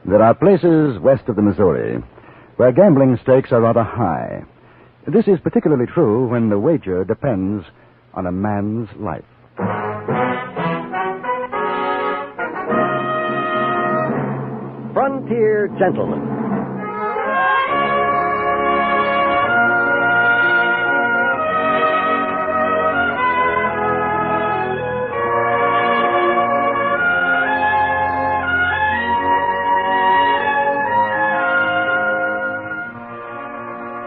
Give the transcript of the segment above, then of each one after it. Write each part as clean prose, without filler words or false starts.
There are places west of the Missouri where gambling stakes are rather high. This is particularly true when the wager depends on a man's life. Frontier Gentleman.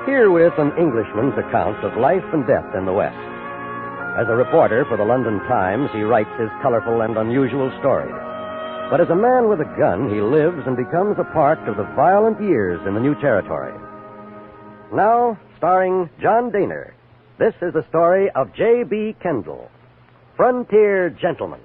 Herewith an Englishman's account of life and death in the West. As a reporter for the London Times, he writes his colorful and unusual stories. But as a man with a gun, he lives and becomes a part of the violent years in the new territory. Now, starring John Daner, this is the story of J.B. Kendall, Frontier Gentleman.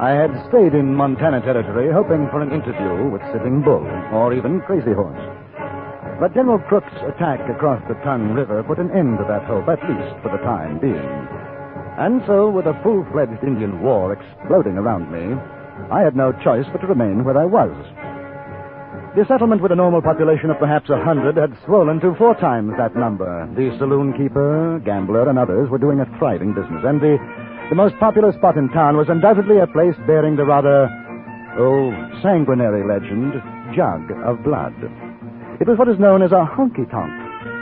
I had stayed in Montana Territory hoping for an interview with Sitting Bull or even Crazy Horse. But General Crook's attack across the Tongue River put an end to that hope, at least for the time being. And so, with a full-fledged Indian war exploding around me, I had no choice but to remain where I was. The settlement with a normal population of perhaps 100 had swollen to 4 times that number. The saloon keeper, gambler, and others were doing a thriving business, and the most popular spot in town was undoubtedly a place bearing the rather, sanguinary legend, Jug of Blood. It was what is known as a honky-tonk.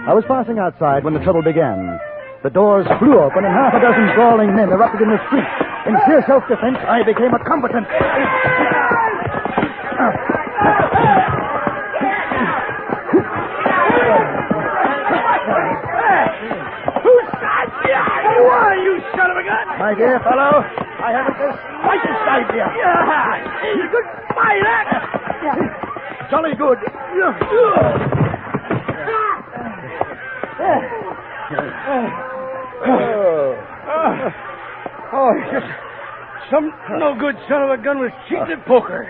I was passing outside when the trouble began. The doors flew open and half a dozen brawling men erupted in the street. In sheer self-defense, I became a combatant. Who are you, son of a gun? My dear fellow, I haven't the slightest idea. Yeah, you could fight that. Jolly good. Just some no-good son of a gun was cheating at poker.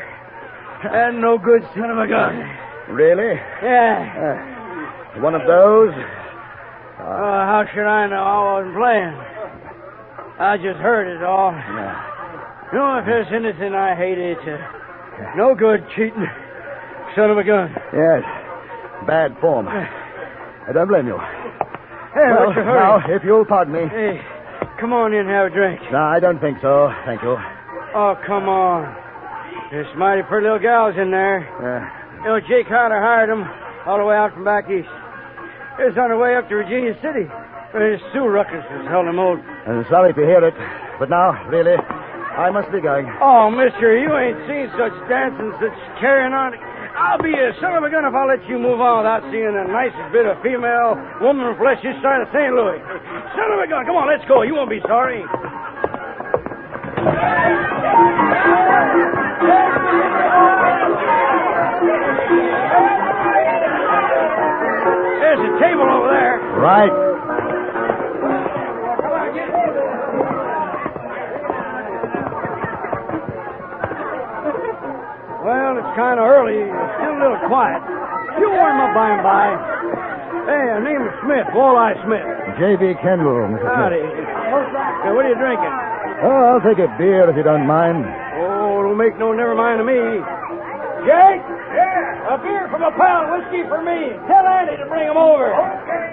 And no good son of a gun. Really? Yeah. One of those? How should I know? I wasn't playing. I just heard it all. Yeah. You know, if there's anything I hate, it's no good cheating son of a gun. Yes. Bad form. I don't blame you. Hey, what's your hurry? Now, if you'll pardon me. Hey, come on in and have a drink. No, I don't think so. Thank you. Oh, come on. There's mighty pretty little gals in there. You know, Jake Carter hired them all the way out from back east. It's on their way up to Virginia City. His Sioux ruckus has held them old. I'm sorry to hear it. But now, really, I must be going. Oh, mister, you ain't seen such dancing, such carrying on. I'll be a son of a gun if I'll let you move on without seeing the nicest bit of female woman flesh this side of St. Louis. Son of a gun, come on, let's go. You won't be sorry. There's a table over there. Right. Well, it's kind of early. Still a little quiet. You'll warm up by and by. Hey, her name is Smith, Walleye Smith. J.B. Kendall, Mrs. Howdy. Smith. What are you drinking? Oh, I'll take a beer if you don't mind. Oh, don't make no never mind to me. Jake? Yeah? A beer from a pound of whiskey for me. Tell Andy to bring him over. Okay.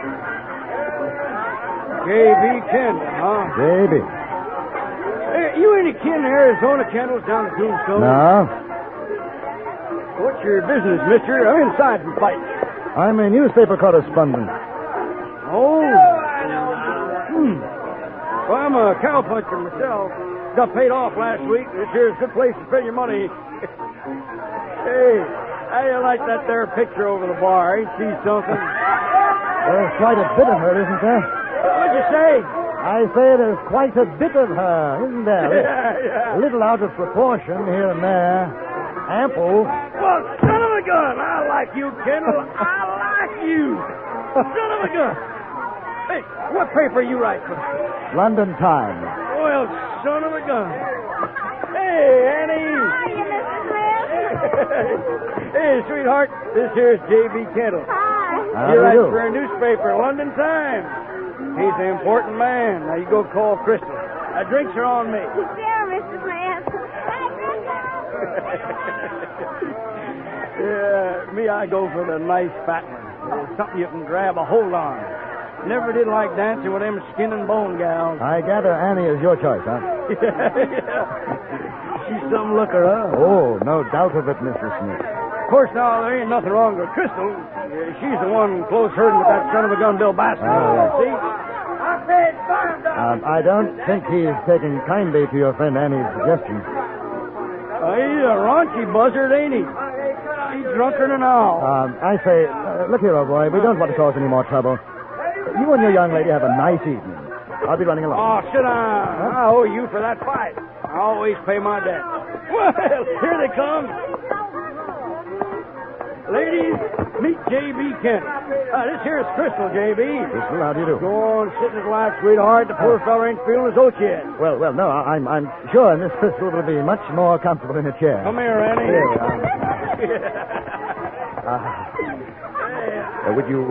J.B. Kendall, huh? J.B. Hey, you any kin to Arizona Kendalls down at Tombstone? No. What's your business, mister? I'm inside from fighting. I'm a newspaper correspondent. Oh. Well, I'm a cowpuncher myself. Got paid off last week. This here's a good place to spend your money. Hey, how do you like that there picture over the bar? Ain't she something? There's quite a bit of her, isn't there? What'd you say? I say there's quite a bit of her, isn't there? Yeah. A little out of proportion here and there. Ample. Well, son of a gun, I like you, Kendall. I like you. Son of a gun. Hey, what paper you write for? London Times. Well, son of a gun. Hey, Annie. Hiya, Mrs. Smith. Hey, sweetheart, this here's J.B. Kendall. Hi. He writes for a newspaper, London Times. He's an important man. Now, you go call Crystal. Drinks are on me. There, Mr. Smith. Yeah, me, I go for the nice fat one. Something you can grab a hold on. Never did like dancing with them skin and bone gals. I gather Annie is your choice, huh? Yeah. She's some looker, huh? Oh, no doubt of it, Mr. Smith. Of course, now, there ain't nothing wrong with Crystal. She's the one close herding with that son of a gun, Bill Baskin. Oh, See? I paid $5. I don't think he's taking kindly to your friend Annie's suggestion. He's a raunchy buzzard, ain't he? He's drunker than all. I say, look here, old boy, we don't want to cause any more trouble. You and your young lady have a nice evening. I'll be running along. Oh, sit down. Huh? I owe you for that fight. I always pay my debt. Well, here they come. Ladies, meet J.B. Kent. This here's Crystal, J.B. Crystal, how do you do? Go on, sit in his lap, sweetheart. The poor fella ain't feeling his oats yet. Well, no, I'm sure Miss Crystal will be much more comfortable in a chair. Come here, Annie. Here we are. Would you,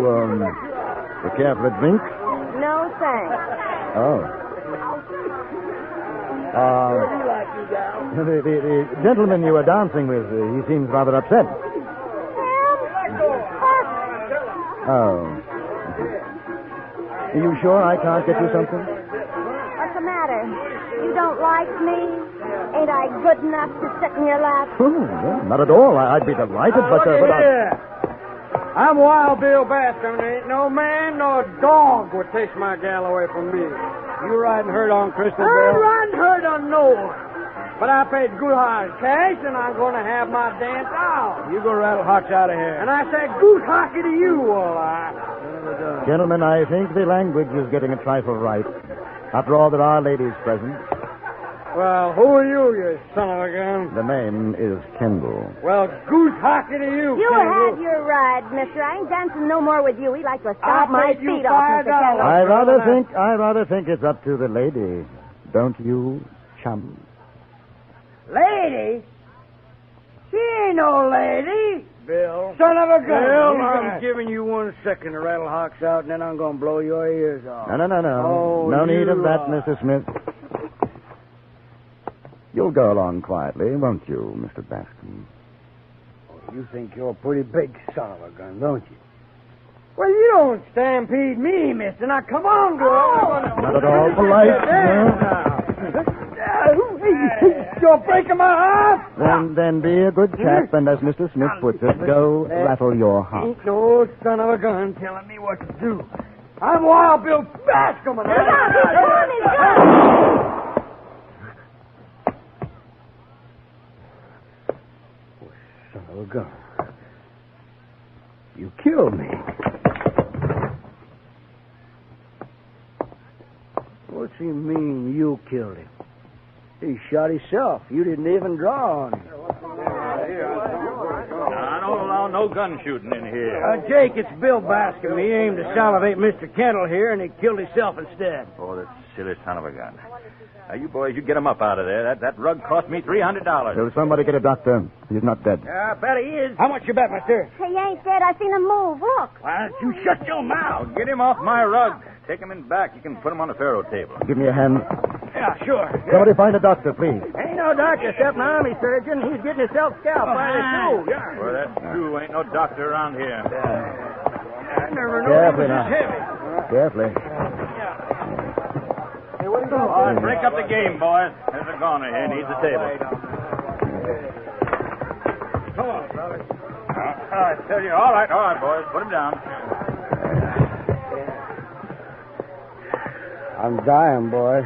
care for a drink? No, thanks. Oh. The gentleman you were dancing with, he seems rather upset. Oh. Are you sure I can't get you something? What's the matter? You don't like me? Ain't I good enough to sit in your lap? Oh, no, not at all. I'd be delighted, but... I'm Wild Bill Baskin. Ain't no man nor dog would take my gal away from me. You riding herd on Crystal, Bill? I'm riding herd on no one. But I paid good hard cash, and I'm going to have my dance out. You go rattle hotch out of here. And I said goose hockey to you, all right. Gentlemen, I think the language is getting a trifle right. After all, there are ladies present. Well, who are you son of a gun? The name is Kendall. Well, goose hockey to you, You Kendall. had your ride, mister. I ain't dancing no more with you. We'd like to stop my paid you feet off, Mr. $5. Kendall. I rather think it's up to the lady. Don't you, chum? Lady? She ain't no lady. Bill. Son of a gun. Bill, I'm giving you 1 second to rattle hocks out, and then I'm going to blow your ears off. No. Oh, no need of that, are. Mr. Smith. You'll go along quietly, won't you, Mr. Baskin? Oh, you think you're a pretty big son of a gun, don't you? Well, you don't stampede me, mister. Now, come on, girl. Not at all polite. You're breaking my heart. Then be a good chap, and as Mr. Smith puts it, go rattle your heart. Ain't no son of a gun telling me what to do. I'm Wild Bill Bascom. Son of a gun. You killed me. What's he mean you killed him? He shot himself. You didn't even draw on him. I don't allow no gun shooting in here. Jake, it's Bill Bascom. He aimed to salivate Mr. Kendall here, and he killed himself instead. Oh, that silly son of a gun. Now, you boys, you get him up out of there. That rug cost me $300. Will somebody get a doctor? He's not dead. I bet he is. How much you bet, mister? He ain't dead. I seen him move. Look. Why don't you shut your mouth? Get him off my rug. Take him in back. You can put him on the faro table. Give me a hand. Yeah, sure. Somebody find a doctor, please. Ain't no doctor except an army surgeon. He's getting himself scalped by the two. Yeah. Well, that's true. Ain't no doctor around here. I never knew Carefully he was now. this heavy. Carefully. Hey, what are you doing? All right, break up the game, boys. There's a goner here. Needs a table. Come on, brother. I tell you. All right, boys. Put him down. I'm dying, boy.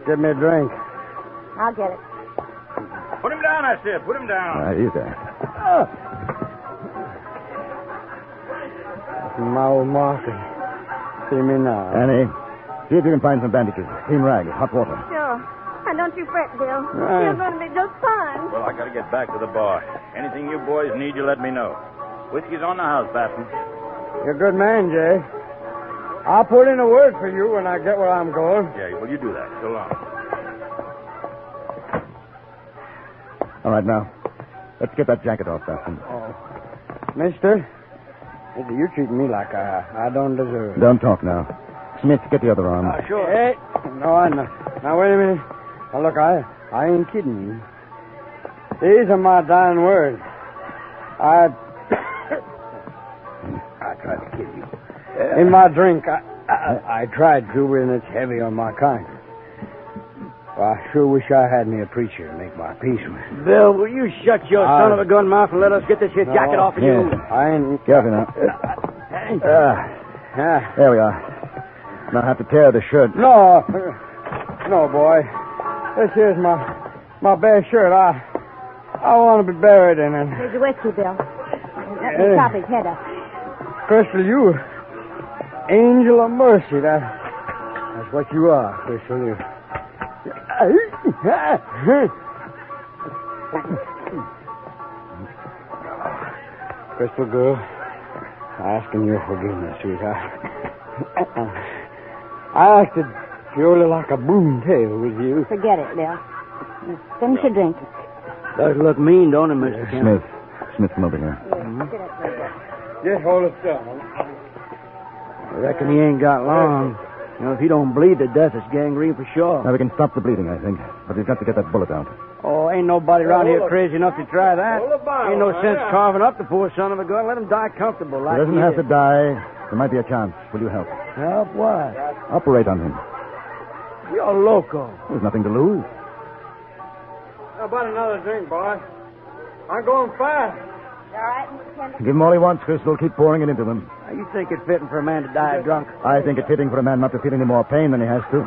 Give me a drink. I'll get it. Put him down, I said. Put him down. He's there. My old Martha. See me now. Annie, see if you can find some bandages. Clean rags, hot water. Sure. And don't you fret, Bill. Right. You're going to be just fine. Well, I got to get back to the bar. Anything you boys need, you let me know. Whiskey's on the house, Baskin. You're a good man, Jay. I'll put in a word for you when I get where I'm going. Yeah, well, you do that. So long. All right, now. Let's get that jacket off, Bascom. Oh. Mister, you're treating me like I don't deserve. Don't talk now. Smith, get the other arm. Sure. Hey, no, I know. Now, wait a minute. Now, look, I ain't kidding you. These are my dying words. I tried to kill you. In my drink, I tried to, and it's heavy on my conscience. Well, I sure wish I had me a preacher to make my peace with. Bill, will you shut your son of a gun mouth and let us get this here jacket off of you? I ain't... Careful now. There we are. Now I have to tear the shirt. No, boy. This here's my bare shirt. I want to be buried in it. Here's the whiskey, Bill. Let me chop his head up. Crystal, you angel of mercy. That's what you are, Crystal. You. Crystal girl, asking your forgiveness, sweetheart. I acted purely like a boomtail with you. Forget it, Bill. Finish your drink. Does look mean, don't it, Mr. Kent? Smith, come over here. Just hold it still. I reckon he ain't got long. You know, if he don't bleed to death, it's gangrene for sure. Now we can stop the bleeding, I think. But we've got to get that bullet out. Oh, ain't nobody around here crazy enough to try that. Ain't no sense carving up the poor son of a gun. Let him die comfortable like He doesn't have to die. There might be a chance. Will you help? Help what? Operate on him. You're loco. There's nothing to lose. How about another drink, boy? I'm going fast. All right, Mr. Kendall? Give him all he wants, Crystal. Keep pouring it into him. You think it's fitting for a man to die drunk? I think it's fitting for a man not to feel any more pain than he has to.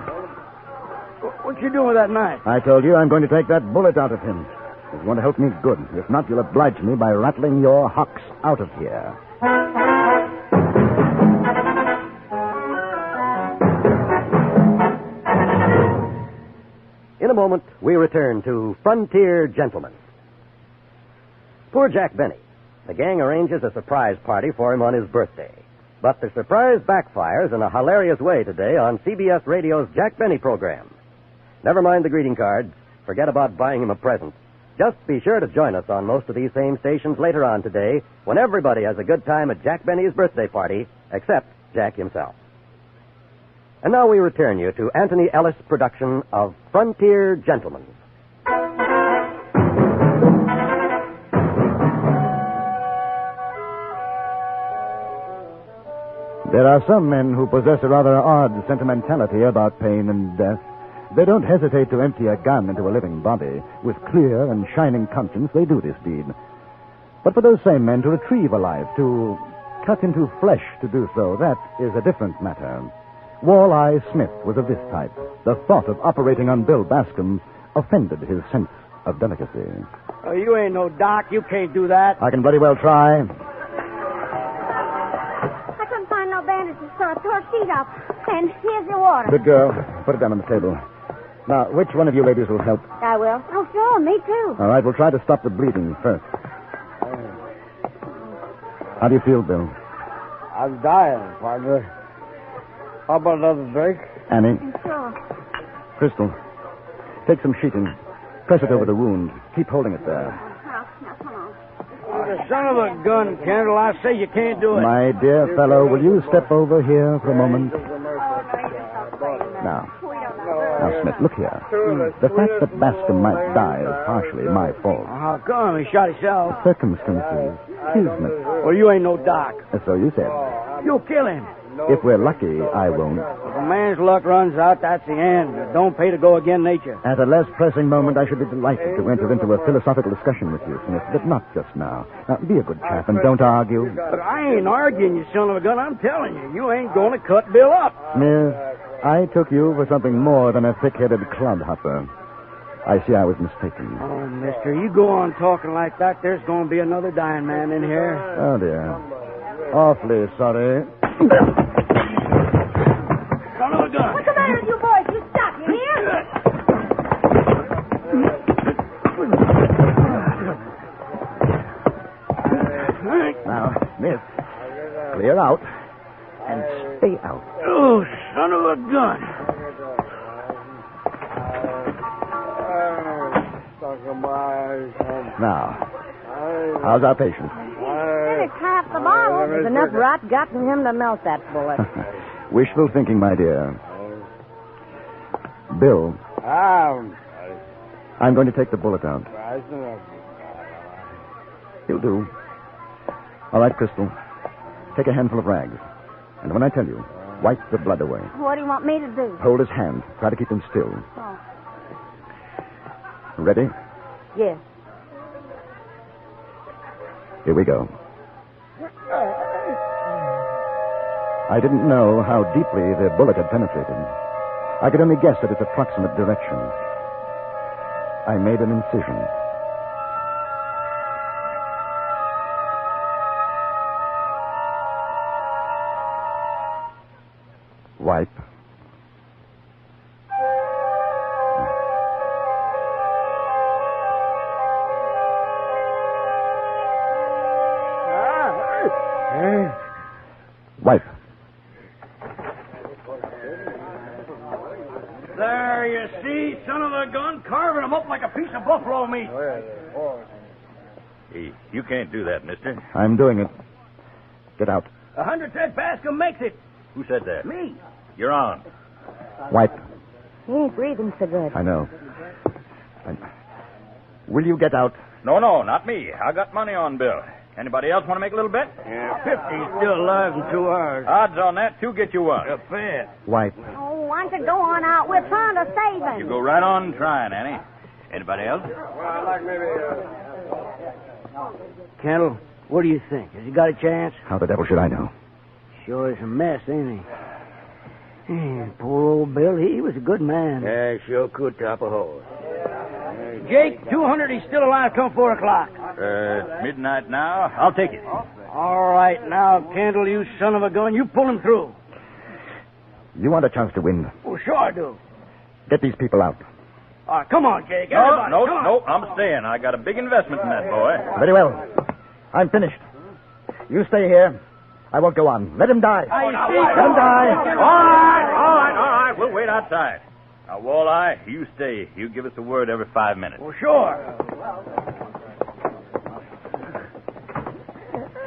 What you doing with that knife? I told you I'm going to take that bullet out of him. If you want to help me, good. If not, you'll oblige me by rattling your hocks out of here. In a moment, we return to Frontier Gentlemen. Poor Jack Benny. The gang arranges a surprise party for him on his birthday. But the surprise backfires in a hilarious way today on CBS Radio's Jack Benny program. Never mind the greeting cards. Forget about buying him a present. Just be sure to join us on most of these same stations later on today when everybody has a good time at Jack Benny's birthday party, except Jack himself. And now we return you to Anthony Ellis' production of Frontier Gentlemen. There are some men who possess a rather odd sentimentality about pain and death. They don't hesitate to empty a gun into a living body. With clear and shining conscience, they do this deed. But for those same men to retrieve a life, to cut into flesh to do so, that is a different matter. Walleye Smith was of this type. The thought of operating on Bill Bascom offended his sense of delicacy. Oh, you ain't no doc. You can't do that. I can bloody well try. I couldn't find no bandages, so I tore her feet up. And here's your water. Good girl. Put it down on the table. Now, which one of you ladies will help? I will. Oh, sure, me too. All right, we'll try to stop the bleeding first. How do you feel, Bill? I'm dying, partner. How about another drink? Annie, Sure. Crystal, take some sheeting. Press it over the wound. Keep holding it there. Now, come on. The son of a gun, Kendall. I say you can't do it. My dear fellow, will you step over here for a moment? Now, Smith, look here. The fact that Bascom might die is partially my fault. How come? He shot himself. Circumstances. Kismet. Well, you ain't no doc. So you said. You'll kill him. If we're lucky, I won't. If a man's luck runs out, that's the end. It don't pay to go against nature. At a less pressing moment, I should be delighted to enter into a philosophical discussion with you, Smith, but not just now. Now, be a good chap and don't argue. But I ain't arguing, you son of a gun. I'm telling you, you ain't going to cut Bill up. Smith, I took you for something more than a thick-headed clodhopper. I see I was mistaken. Oh, mister, you go on talking like that, there's going to be another dying man in here. Oh, dear. Awfully sorry. Son of a gun. What's the matter with you boys? You stop, you hear? Now, Smith, clear out and stay out. Oh, son of a gun. Now, How's our patient? Finished half the bottle. There's enough rot got in him to melt that bullet. Wishful thinking, my dear. Bill, I'm going to take the bullet out. He'll do. All right, Crystal. Take a handful of rags. And when I tell you, wipe the blood away. What do you want me to do? Hold his hand. Try to keep him still. Oh. Ready? Yes. Here we go. I didn't know how deeply the bullet had penetrated. I could only guess at its approximate direction. I made an incision. Wipe. Wipe. There, you see, son of a gun, carving him up like a piece of buffalo meat. Hey, you can't do that, mister. I'm doing it. Get out. 100 cent Bascom makes it. Who said that? Me. You're on. Wipe. He ain't breathing so good. I know. Will you get out? No, not me. I got money on Bill. Anybody else want to make a little bet? Yeah, 50's still alive in 2 hours. Odds on that, 2 get you 1. A bet. Wipe. Oh, why don't you go on out? We're trying to save him. You go right on trying, Annie. Anybody else? Well, I'd like maybe... Kendall, what do you think? Has he got a chance? How the devil should I know? Sure is a mess, ain't he? Poor old Bill, he was a good man. Yeah, sure could top a horse. Jake, 200, he's still alive come 4 o'clock. Midnight now. I'll take it. All right, now, Kendall, you son of a gun, you pull him through. You want a chance to win. Oh, sure I do. Get these people out. All right, come on, Jake. No, Everybody, come on. I'm staying. I got a big investment in that boy. Very well. I'm finished. You stay here. I won't go on. Let him die. Let him die. All right. We'll wait outside. Now, Walleye, you stay. You give us a word every 5 minutes. Well, sure.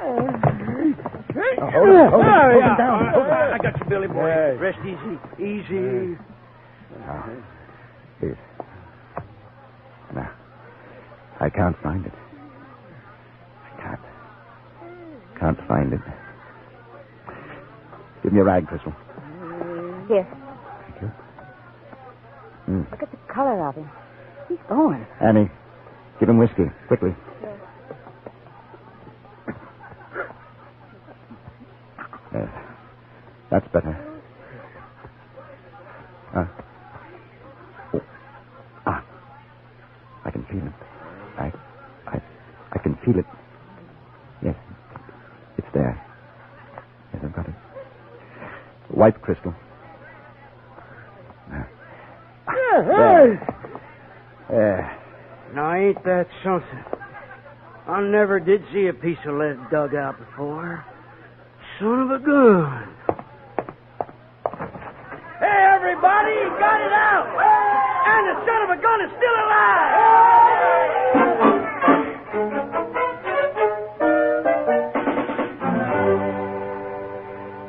Hold him down. Hold him. I got you, Billy boy. Hey. Rest easy. Here. Now, I can't find it. I can't find it. Give me a rag, Crystal. Here. Thank you. Look at the color of him. He's going. Annie, give him whiskey, quickly. Yes. That's better. I can feel it. I can feel it. Yes. It's there. Yes, I've got it. Wipe, Crystal. There. Now, ain't that something? I never did see a piece of lead dug out before. Son of a gun. Hey, everybody, he got it out! And the son of a gun is still alive!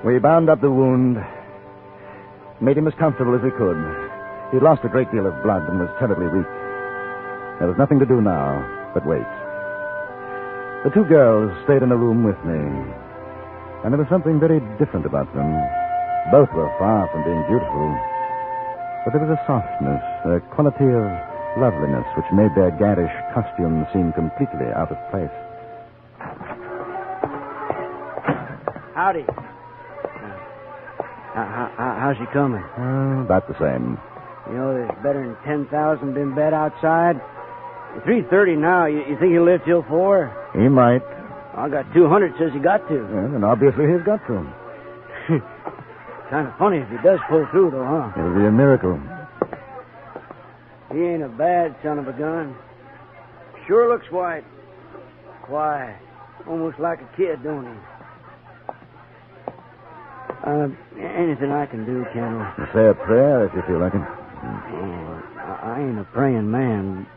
We bound up the wound, made him as comfortable as we could. He'd lost a great deal of blood and was terribly weak. There was nothing to do now but wait. The 2 girls stayed in a room with me, and there was something very different about them. Both were far from being beautiful, but there was a softness, a quality of loveliness which made their garish costumes seem completely out of place. Howdy. How's he coming? About the same. You know, there's better than 10,000 been bet outside. 3:30 now. You think he'll live till 4? He might. I got 200 says he got to. Yes, and obviously he's got to. Kind of funny if he does pull through, though, huh? It'll be a miracle. He ain't a bad son of a gun. Sure looks white. Quiet. Almost like a kid, don't he? Anything I can do, Kendall? Say a prayer if you feel like it. I ain't a praying man,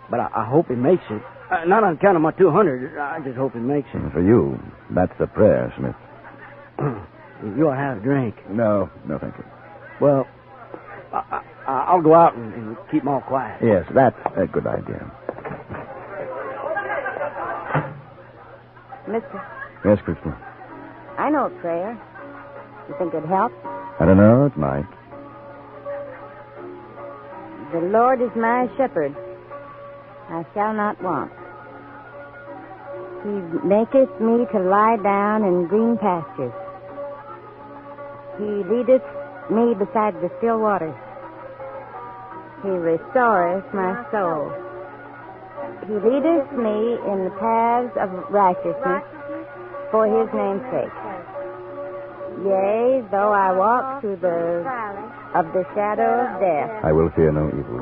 but I hope he makes it. Not on account of my 200. I just hope he makes it. For you, that's a prayer, Smith. You'll have a drink. No, thank you. Well, I'll go out and keep them all quiet. Yes, that's a good idea. Mister, Yes, Crystal. I know a prayer. You think it'd help? I don't know, it might. The Lord is my shepherd. I shall not want. He maketh me to lie down in green pastures. He leadeth me beside the still waters. He restoreth my soul. He leadeth me in the paths of righteousness for his name's sake. Yea, though I walk through the shadow of death, I will fear no evil.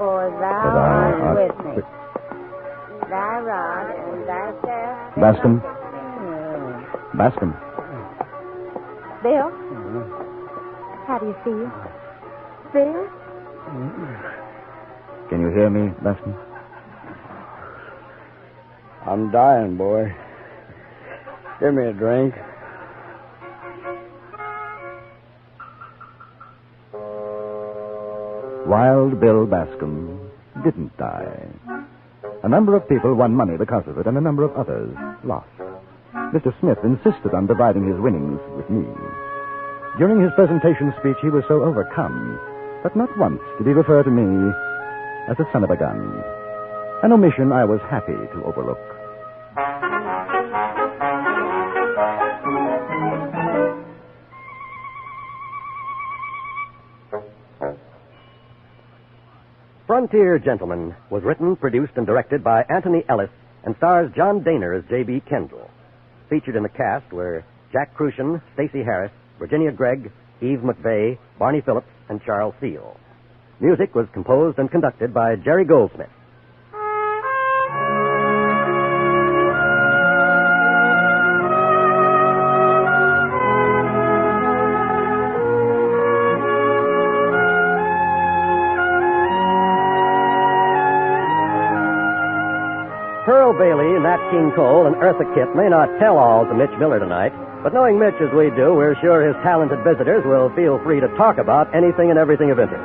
for thou art with me. Thy rod and thy staff. Bascom? Bascom? Bill? How do you feel? Bill? Can you hear me, Bascom? I'm dying, boy. Give me a drink. Wild Bill Bascom didn't die. A number of people won money because of it, and a number of others lost. Mr. Smith insisted on dividing his winnings with me. During his presentation speech, he was so overcome that not once did he refer to me as a son of a gun. An omission I was happy to overlook. Frontier Gentleman was written, produced, and directed by Anthony Ellis and stars John Daner as J.B. Kendall. Featured in the cast were Jack Crucian, Stacey Harris, Virginia Gregg, Eve McVeigh, Barney Phillips, and Charles Seal. Music was composed and conducted by Jerry Goldsmith. Pearl Bailey, Nat King Cole, and Eartha Kitt may not tell all to Mitch Miller tonight, but knowing Mitch as we do, we're sure his talented visitors will feel free to talk about anything and everything of interest.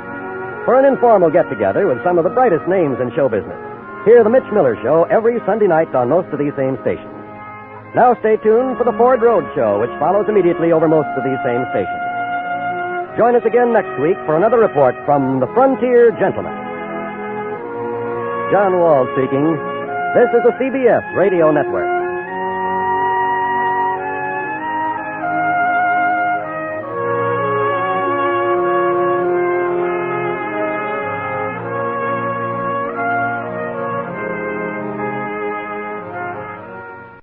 For an informal get-together with some of the brightest names in show business, hear The Mitch Miller Show every Sunday night on most of these same stations. Now stay tuned for the Ford Road Show, which follows immediately over most of these same stations. Join us again next week for another report from the Frontier Gentleman. John Wall speaking. This is the CBS Radio Network.